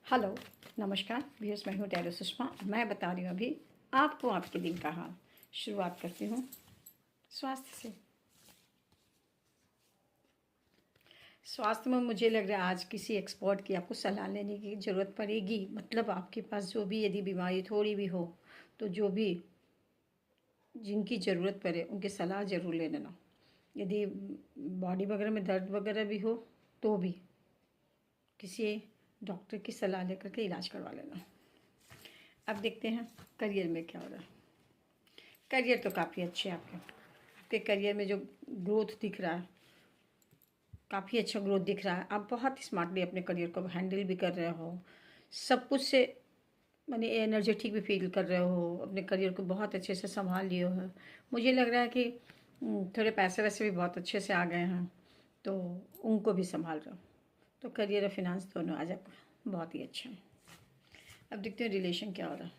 Hello, नमस्कार viewers, मैं हूँ टैरो सुषमा। मैं बता रही हूँ अभी आपको आपके दिन का हाल। शुरुआत करती हूँ स्वास्थ्य से। स्वास्थ्य में मुझे लग रहा है आज किसी एक्सपर्ट की आपको सलाह लेने की ज़रूरत पड़ेगी। मतलब आपके पास जो भी यदि बीमारी थोड़ी भी हो तो जो भी जिनकी ज़रूरत पड़े उनकी सलाह ज़रूर ले लेना। यदि बॉडी वगैरह में दर्द वगैरह भी हो तो भी किसी डॉक्टर की सलाह लेकर के इलाज करवा लेना। अब देखते हैं करियर में क्या हो रहा है। करियर तो काफ़ी अच्छे हैं आपके करियर में जो ग्रोथ दिख रहा है, काफ़ी अच्छा ग्रोथ दिख रहा है। आप बहुत स्मार्टली अपने करियर को हैंडल भी कर रहे हो, सब कुछ से माने एनर्जेटिक भी फील कर रहे हो, अपने करियर को बहुत अच्छे से संभाल लिए हो। मुझे लग रहा है कि थोड़े पैसे वैसे भी बहुत अच्छे से आ गए हैं तो उनको भी संभाल रहे हो। तो करियर और फिनांस दोनों आज आपका बहुत ही अच्छा है। अब देखते हैं रिलेशन क्या हो रहा है।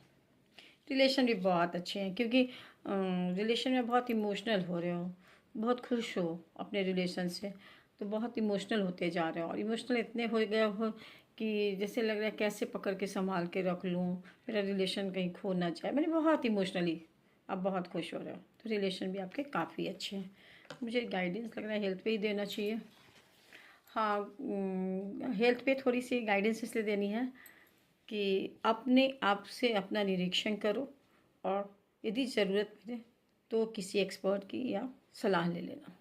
रिलेशन भी बहुत अच्छे हैं क्योंकि रिलेशन में बहुत इमोशनल हो रहे हो, बहुत खुश हो अपने रिलेशन से, तो बहुत इमोशनल होते जा रहे हो और इमोशनल इतने हो गए हो कि जैसे लग रहा है कैसे पकड़ के संभाल के रख लूँ, मेरा रिलेशन कहीं खो ना जाए। मैंने बहुत इमोशनली अब बहुत खुश हो रहे हो, तो रिलेशन भी आपके काफ़ी अच्छे हैं। मुझे गाइडेंस लग रहा है हेल्थ पे ही देना चाहिए। हाँ, हेल्थ पे थोड़ी सी गाइडेंस इसलिए देनी है कि अपने आप से अपना निरीक्षण करो और यदि ज़रूरत पड़े तो किसी एक्सपर्ट की या सलाह ले लेना।